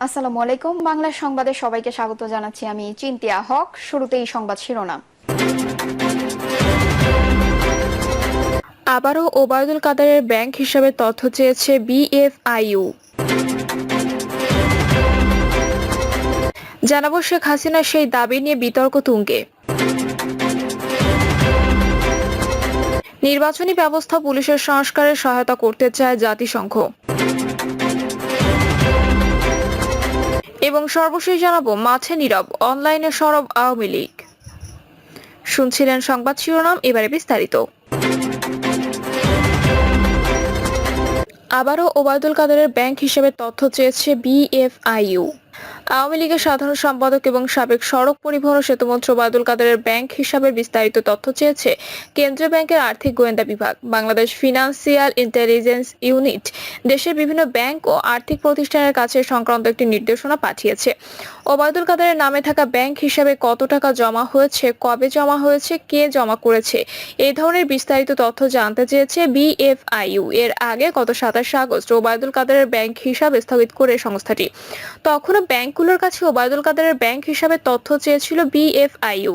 আসসালামু আলাইকুম। বাংলা সংবাদে সবাইকে স্বাগত জানাচ্ছি। আমি চিন্তিয়া হক। শুরুতেই সংবাদ শিরোনাম। আবারও ওবায়দুল কাদেরের ব্যাংক হিসাবে তথ্য চেয়েছে বিএফআইইউ। জানাবো শেখ হাসিনার সেই দাবি নিয়ে বিতর্ক তুঙ্গে। নির্বাচনী ব্যবস্থা পুলিশের সংস্কারে সহায়তা করতে চায় জাতিসংঘ। এবং সর্বশেষ জানাবো মাঠে নীরব, অনলাইনে সরব আওয়ামী লীগ। শুনছিলেন সংবাদ শিরোনাম, এবারে বিস্তারিত। আবারও ওবায়দুল কাদেরের ব্যাংক হিসেবে তথ্য চেয়েছে বিএফআইইউ। আওয়ামী লীগের সাধারণ সম্পাদক এবং সাবেক সড়ক পরিবহন ও সেতুমন্ত্রী ওবায়দুল কাদেরের ব্যাংক হিসাবের বিস্তারিত তথ্য চেয়েছে কেন্দ্রীয় ব্যাংকের আর্থিক গোয়েন্দা বিভাগ। বাংলাদেশ ফিনান্সিয়াল ইন্টেলিজেন্স ইউনিট দেশের বিভিন্ন ব্যাংক ও আর্থিক প্রতিষ্ঠানের কাছে সংক্রান্ত একটি নির্দেশনা পাঠিয়েছে। ওবায়দুল কাদেরের নামে থাকা ব্যাংক হিসাবে কত টাকা জমা হয়েছে, কবে জমা হয়েছে, কে জমা করেছে, এই ধরনের বিস্তারিত তথ্য জানতে চেয়েছে বিএফআইইউ। এর আগে গত 27 আগস্ট ওবায়দুল কাদেরের ব্যাংক হিসাব স্থগিত করে সংস্থাটি। তখনও ব্যাংকগুলোর কাছে ওবায়দুল কাদেরের ব্যাংক হিসাবে তথ্য চেয়েছিল বিএফআইইউ।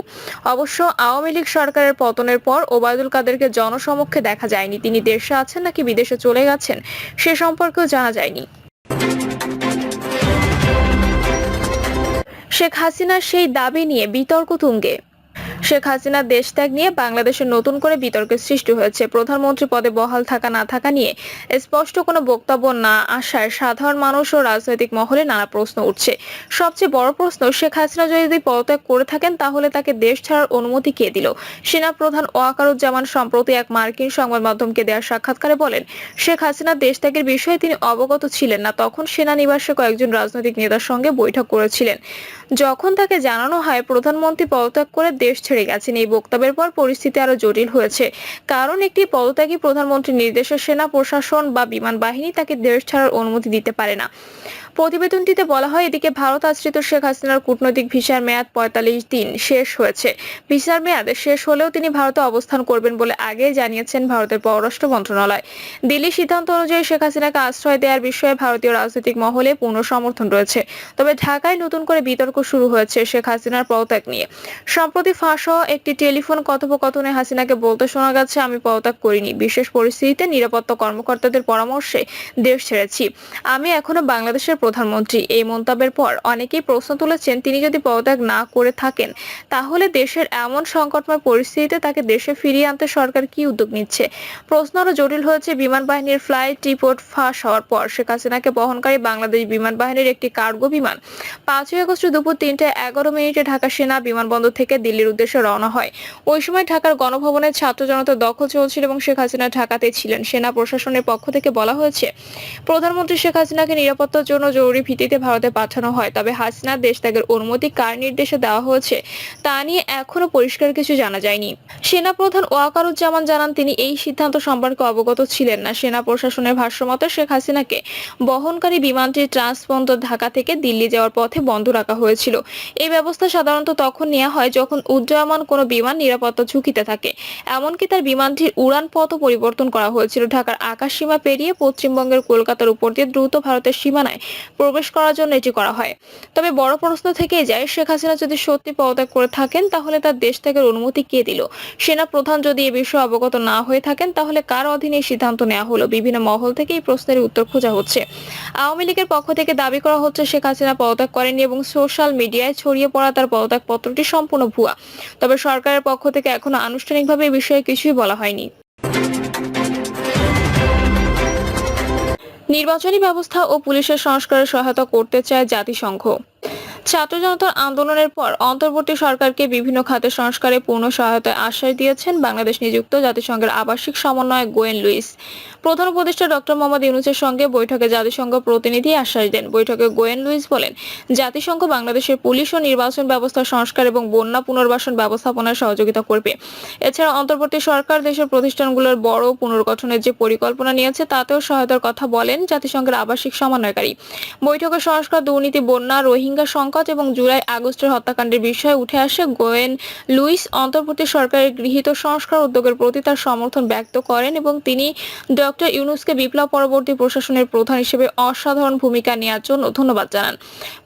অবশ্য আওয়ামী লীগ সরকারের পতনের পর ওবায়দুল কাদেরকে জনসমক্ষে দেখা যায়নি। তিনি দেশে আছেন নাকি বিদেশে চলে গেছেন সে সম্পর্কেও জানা যায়নি। শেখ হাসিনার সেই দাবি নিয়ে বিতর্ক তুঙ্গে। শেখ হাসিনার দেশত্যাগ নিয়ে বাংলাদেশে নতুন করে বিতর্কের সৃষ্টি হয়েছে। প্রধানমন্ত্রী পদে বহাল থাকা না থাকা নিয়ে স্পষ্ট কোনো বক্তব্য না আসায় সাধারণ মানুষ ও রাজনৈতিক মহলে নানা প্রশ্ন উঠছে। সবচেয়ে বড় প্রশ্ন, শেখ হাসিনা যদি পদত্যাগ করে থাকেন তাহলে তাকে দেশ ছাড়ার অনুমতি কে দিল? সেনা প্রধান ওয়াকারুজ্জামান সম্প্রতি এক মার্কিন সংবাদ মাধ্যমকে দেওয়া সাক্ষাৎকারে বলেন, শেখ হাসিনা দেশত্যাগের বিষয়ে তিনি অবগত ছিলেন না। তখন সেনানিবাসে কয়েকজন রাজনৈতিক নেতার সঙ্গে বৈঠক করেছিলেন। যখন তাকে জানানো হয় প্রধানমন্ত্রী পদত্যাগ করে দেশ ছেড়ে গেছেন, এই বক্তব্যের পর পরিস্থিতি আরো জটিল হয়েছে। কারণ একটি পদত্যাগী প্রধানমন্ত্রীর নির্দেশে সেনা প্রশাসন বা বিমান বাহিনী তাকে দেশ ছাড়ার অনুমতি দিতে পারে না। প্রতিবেদনটিতে বলা হয়, এদিকে ভারত আশ্রিত শেখ হাসিনার কূটনৈতিক ভিসার মেয়াদ ৪৫ দিন শেষ হয়েছে। ভিসার মেয়াদ শেষ হলেও তিনি ভারতে অবস্থান করবেন বলে আগেই জানিয়েছেন ভারতের পররাষ্ট্র মন্ত্রণালয়। দিল্লির সিদ্ধান্ত অনুযায়ী শেখ হাসিনাকে আশ্রয় দেওয়ার বিষয়ে ভারতীয় রাজনৈতিক মহলে পূর্ণ সমর্থন রয়েছে। তবে ঢাকায় নতুন করে বিতর্ক শুরু হয়েছে শেখ হাসিনার পদত্যাগ নিয়ে। সম্প্রতি ফাঁস হওয়া একটি টেলিফোন কথোপকথনে হাসিনাকে বলতে শোনা গেছে, আমি পদত্যাগ করিনি, বিশেষ পরিস্থিতিতে নিরাপত্তা কর্মকর্তাদের পরামর্শে দেশ ছেড়েছি, আমি এখনো বাংলাদেশের প্রধানমন্ত্রী। এই মন্তব্যের পর অনেকেই প্রশ্ন তুলেছেন, তিনি যদি পদত্যাগ না করে থাকেন তাহলে দেশের এমন সংকটময় পরিস্থিতিতে তাকে দেশে ফিরিয়ে আনতে সরকার কি উদ্যোগ নিচ্ছে? প্রশ্ন আরো জটিল হয়েছে বিমান বাহিনীর ফ্লাইট রিপোর্ট ফাঁস হওয়ার পর। শেখ হাসিনাকে বহনকারী বাংলাদেশ বিমান বাহিনীর একটি কার্গো বিমান 5 আগস্ট দুপুর 3:11 ঢাকা সেনা বিমানবন্দর থেকে দিল্লির উদ্দেশ্যে রওনা হয়। ওই সময় ঢাকার গণভবনের ছাত্র জনতার দখল চলছিল এবং শেখ হাসিনা ঢাকাতেই ছিলেন। সেনা প্রশাসনের পক্ষ থেকে বলা হয়েছে, প্রধানমন্ত্রী শেখ হাসিনাকে নিরাপত্তার জন্য জরুরি ভিত্তিতে ভারতে পাঠানো হয়। তবে হাসিনার দেশ ত্যাগের অনুমতি কার নির্দেশে দেওয়া হয়েছে তা নিয়ে এখনো পরিষ্কার কিছু জানা যায়নি। সেনা প্রধান ওয়াকারুজ্জামান জানান, তিনি এই সিদ্ধান্ত সম্পর্কে অবগত ছিলেন না। সেনা প্রশাসনের ভাষ্যমতে শেখ হাসিনাকে বহনকারী বিমানটির ট্রান্সপন্ডার ঢাকা থেকে দিল্লি যাওয়ার পথে বন্ধ রাখা হয়েছিল। এই ব্যবস্থা সাধারণত তখন নেওয়া হয় যখন উড্ডয়মান কোনো বিমান নিরাপত্তা ঝুঁকিতে থাকে। এমনকি তার বিমানটির উড়ান পথও পরিবর্তন করা হয়েছিল। ঢাকার আকাশ সীমা পেরিয়ে পশ্চিমবঙ্গের কলকাতার উপর দিয়ে দ্রুত ভারতের সীমানায় প্রবেশ করার জন্য এটি করা হয়। তবে বড় প্রশ্ন থেকেই যায়, শেখ হাসিনা যদি সত্যি পদত্যাগ করে থাকেন তাহলে তার দেশ ত্যাগের অনুমতি কে দিল? সেনা প্রধান যদি এ বিষয়ে অবগত না হয়ে থাকেন তাহলে কার অধীনে সিদ্ধান্ত নেওয়া হলো? বিভিন্ন মহল থেকে এই প্রশ্নের উত্তর খোঁজা হচ্ছে। আওয়ামী লীগের পক্ষ থেকে দাবি করা হচ্ছে শেখ হাসিনা পদত্যাগ করেননি এবং সোশ্যাল মিডিয়ায় ছড়িয়ে পড়া তার পদত্যাগ পত্রটি সম্পূর্ণ ভুয়া। তবে সরকারের পক্ষ থেকে এখনো আনুষ্ঠানিকভাবে এই বিষয়ে কিছুই বলা হয়নি। নির্বাচনী ব্যবস্থা ও পুলিশের সংস্কারে সহায়তা করতে চায় জাতিসংঘ। ছাত্র জনতার আন্দোলনের পর অন্তর্বর্তী সরকারকে বিভিন্ন খাতে সংস্কারে পূর্ণ সহায়তায় আশ্বাস দিয়েছেন বাংলাদেশ নিযুক্ত জাতিসংঘের আবাসিক সমন্বয়ক গোয়েন লুইস। প্রধান উপদেষ্টা ডক্টর মোহাম্মদ ইউনূসের সঙ্গে বৈঠকে জাতিসংঘ প্রতিনিধি আশ্বাস দেন। বৈঠকে গোয়েন লুইস বলেন, জাতিসংঘ বাংলাদেশের পুলিশ ও নির্বাচন ব্যবস্থা সংস্কার এবং বন্যা পুনর্বাসন ব্যবস্থাপনায় সহযোগিতা করবে। এছাড়া অন্তর্বর্তী সরকার দেশের প্রতিষ্ঠানগুলোর বড় পুনর্গঠনের যে পরিকল্পনা নিয়েছে তাতেও সহায়তার কথা বলেন জাতিসংঘের আবাসিক সমন্বয়কারী। বৈঠকে সংস্কার, দুর্নীতি, বন্যা, রোহিঙ্গা সংকট সংকট এবং জুলাই আগস্টের হত্যাকাণ্ডের বিষয়ে উঠে আসে গোয়েন লুইস অন্তর্বর্তী সরকারের গৃহীত সংস্কার উদ্যোগের প্রতি তার সমর্থন ব্যক্ত করেন এবং তিনি ডক্টর ইউনূসকে বিপ্লব পরবর্তী প্রশাসনের প্রধান হিসেবে অসাধারণ ভূমিকা নেওয়ার জন্য ধন্যবাদ জানান।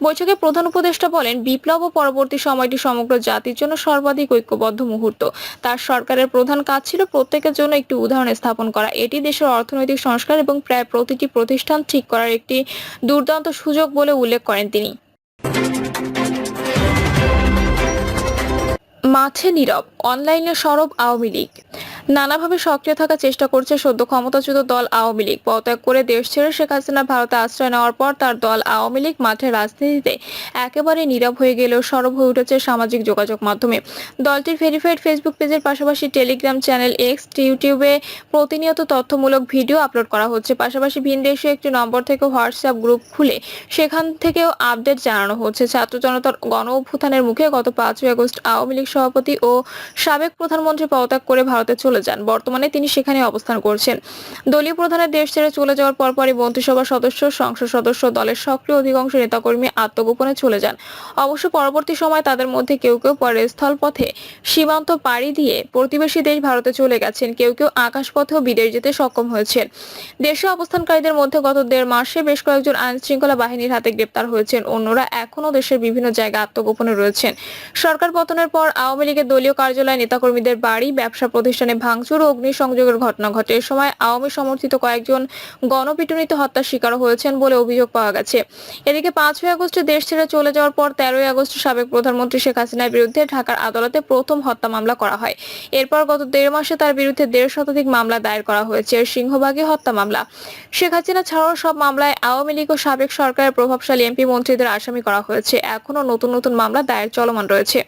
বৈঠকে প্রধান উপদেষ্টা বলেন, বিপ্লব ও পরবর্তী সময়টি সমগ্র জাতির জন্য সর্বাধিক ঐক্যবদ্ধ মুহূর্ত। তার সরকারের প্রধান কাজ ছিল প্রত্যেকের জন্য একটি উদাহরণ স্থাপন করা। এটি দেশের অর্থনৈতিক সংস্কার এবং প্রায় প্রতিটি প্রতিষ্ঠান ঠিক করার একটি দুর্দান্ত সুযোগ বলে উল্লেখ করেন তিনি। মাঠে নীরব, অনলাইনে সরব আওয়ামী লীগ। নানাভাবে সক্রিয় থাকার চেষ্টা করছে সদ্য ক্ষমতাচ্যুত দল আওয়ামী লীগ। পদত্যাগ করে দেশ ছেড়ে শেখ হাসিনা ভারতে আশ্রয় নেওয়ার পর তার দল আওয়ামী লীগ মাঠের রাজনীতিতে একেবারে নীরব হয়ে গেলেও সরব হয়ে উঠেছে সামাজিক যোগাযোগ মাধ্যমে। দলটির ভেরিফাইড ফেসবুক পেজের পাশাপাশি টেলিগ্রাম চ্যানেল এক্স, ইউটিউবে প্রতিনিয়ত তথ্যমূলক ভিডিও আপলোড করা হচ্ছে। পাশাপাশি ভিনদেশীয় একটি নম্বর থেকে হোয়াটসঅ্যাপ গ্রুপ খুলে সেখান থেকেও আপডেট জানানো হচ্ছে। ছাত্র জনতার গণ অভ্যুত্থানের মুখে গত 5ই আগস্ট আওয়ামী লীগ সভাপতি ও সাবেক প্রধানমন্ত্রী পদত্যাগ করে ভারতে চলে যান। বর্তমানে তিনি সেখানে অবস্থান করছেন। দলীয় প্রধানের দেশ ছেড়ে চলে যাওয়ার পরপরই মন্ত্রিসভা সদস্য, সংসদ সদস্য, দলের সক্রিয় অধিকাংশ নেতাকর্মী আত্মগোপনে চলে যান। অবশ্য পরবর্তী সময় তাদের মধ্যে কেউ কেউ পরে স্থলপথে সীমান্ত পাড়ি দিয়ে প্রতিবেশী দেশ ভারতে চলে গেছেন, কেউ কেউ আকাশপথেও বিদেশ যেতে সক্ষম হয়েছেন। দেশে অবস্থানকারীদের মধ্যে গত 1.5 মাসে বেশ কয়েকজন আইন শৃঙ্খলা বাহিনীর হাতে গ্রেপ্তার হয়েছেন। অন্যরা এখনও দেশের বিভিন্ন জায়গায় আত্মগোপনে রয়েছেন। সরকার পতনের পর আওয়ামী লীগের দলীয় কার্যালয়, নেতাকর্মীদের বাড়ি, ব্যবসা প্রতিষ্ঠানে ভাঙচুর ও অগ্নিসংযোগের ঘটনা ঘটে। এ সময় আওয়ামী সমর্থিত কয়েকজন গণপিটুনিতে হত্যার শিকার হয়েছেন বলে অভিযোগ পাওয়া গেছে। এদিকে 5ই আগস্টে দেশ ছেড়ে চলে যাওয়ার পর 13ই আগস্ট সাবেক প্রধানমন্ত্রী শেখ হাসিনার বিরুদ্ধে ঢাকার আদালতে প্রথম হত্যা মামলা করা হয়। এরপর গত 1.5 মাসে তার বিরুদ্ধে 1.5 শতাধিক মামলা দায়ের করা হয়েছে। এর সিংহভাগই হত্যা মামলা। শেখ হাসিনা ছাড়াও সব মামলায় আওয়ামী লীগ ও সাবেক সরকারের প্রভাবশালী এমপি মন্ত্রীদের আসামি করা হয়েছে। এখনও নতুন নতুন মামলা দায়ের চলমান রয়েছে।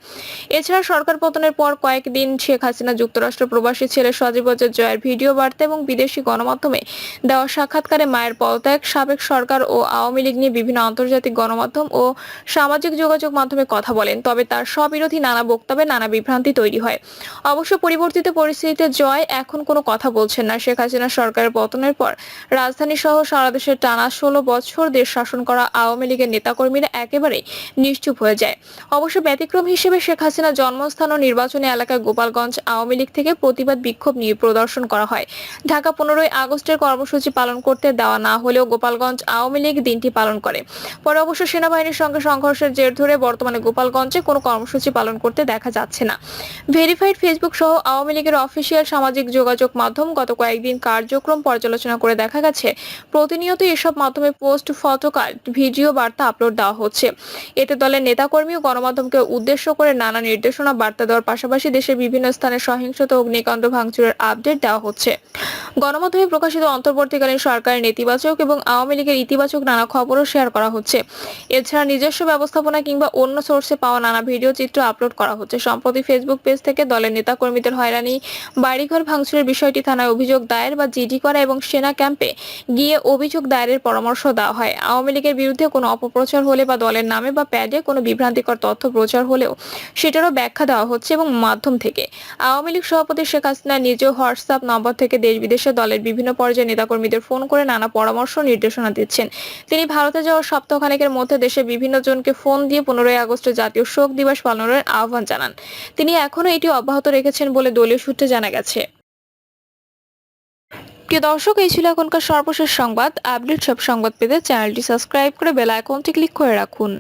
এছাড়া সরকার পতনের পর কয়েকদিন শেখ হাসিনা যুক্তরাষ্ট্র প্রবাসী ছেলে সজীব জয়ের ভিডিও বার্তা এবং বিদেশি গণমাধ্যমে দেওয়া সাক্ষাৎকারে মায়ের পদত্যাগ, সাবেক সরকার ও আওয়ামী লীগ নিয়ে বিভিন্ন আন্তর্জাতিক গণমাধ্যম ও সামাজিক যোগাযোগ মাধ্যমে কথা বলেন। তবে তার স্ববিরোধী নানা বক্তব্যে নানা বিভ্রান্তি তৈরি হয়। অবশ্য পরিবর্তিত পরিস্থিতিতে জয় এখন কোনো কথা বলছেন না। শেখ হাসিনা সরকারের পতনের পর রাজধানী সহ সারা দেশের টানা 16 বছর দেশ শাসন করা আওয়ামী লীগের নেতাকর্মীরা একেবারে নিশ্চুপ হয়ে যায়। অবশ্য ব্যতিক্রম হিসেবে শেখ হাসিনা জন্মস্থান ও নির্বাচনী এলাকায় গোপালগঞ্জ আওয়ামী লীগ থেকে প্রতিবাদ বিক্ষোভ নিয়ে প্রদর্শন করা হয়। ঢাকা 15ই আগস্টের কর্মসূচি পালন করতে দেওয়া না হলেও গোপালগঞ্জ আওয়ামী লীগ দিনটি পালন করে। পরে অবশ্য সেনাবাহিনীর সঙ্গে সংঘর্ষের জের ধরে বর্তমানে গোপালগঞ্জে কোনো কর্মসূচি পালন করতে দেখা যাচ্ছে না। ভেরিফাইড ফেসবুক সহ আওয়ামী লীগের অফিসিয়াল সামাজিক যোগাযোগ মাধ্যম গত কয়েকদিন কার্যক্রম পর্যালোচনা করে দেখা গেছে প্রতিনিয়ত এসব মাধ্যমে পোস্ট, ফটো কার্ড, ভিডিও বার্তা আপলোড দেওয়া হচ্ছে। এতে দলের নেতাকর্মী ও গণমাধ্যমকে উদ্দেশ্য করে নানা নির্দেশনা বার্তা দেওয়ার পাশাপাশি দেশের বিভিন্ন স্থানে সহিংসতা, অগ্নিকাণ্ড, ভাঙচুরের আপডেট দেওয়া হচ্ছে। গণমাধ্যমে প্রকাশিত অন্তর্বর্তীকালীন সরকারের নেতিবাচক এবং আওয়ামী লীগের ইতিবাচক নানা খবরও শেয়ার করা হচ্ছে। এছাড়া নিজস্ব ব্যবস্থাপনা কিংবা অন্য সোর্সে পাওয়া নানা ভিডিও চিত্র আপলোড করা হচ্ছে। সম্প্রতি ফেসবুক পেজ থেকে দলের নেতাকর্মীদের হয়রানি, বাড়িঘর ভাঙচুরের বিষয়টি থানায় অভিযোগ দায়ের বা জিডি করা এবং সেনা ক্যাম্পে গিয়ে অভিযোগ দায়েরের পরামর্শ দেওয়া হয়। আওয়ামী লীগের বিরুদ্ধে কোনো অপপ্রচার হলে বা দলের নামে বা প্যাডে কোনো বিভ্রান্তিকর তথ্য প্রচার হলেও সেটারও ব্যাখ্যা দেওয়া হচ্ছে এবং মাধ্যম থেকে। আওয়ামী লীগ সভাপতি শেখ হাসিনা নিজেও হোয়াটসঅ্যাপ নম্বর থেকে দেশ বিদেশে দলের বিভিন্ন পর্যায়ে নেতাকর্মীদের ফোন করে নানা পরামর্শ নির্দেশনা দিচ্ছেন। তিনি ভারতে যাওয়ার সপ্তাহখানেকের মধ্যে দেশের বিভিন্ন জনকে ফোন দিয়ে 15ই আগস্টে জাতীয় শোক দিবস পালনের আহ্বান জানান। তিনি এখনও এটি অব্যাহত রেখেছেন বলে দলীয় সূত্রে জানা গেছে। প্রিয় দর্শক, এই ছিল এখনকার সর্বশেষ সংবাদ। আপডেট সব সংবাদ পেতে চ্যানেলটি সাবস্ক্রাইব করে বেল আইকনটি ক্লিক করে রাখুন।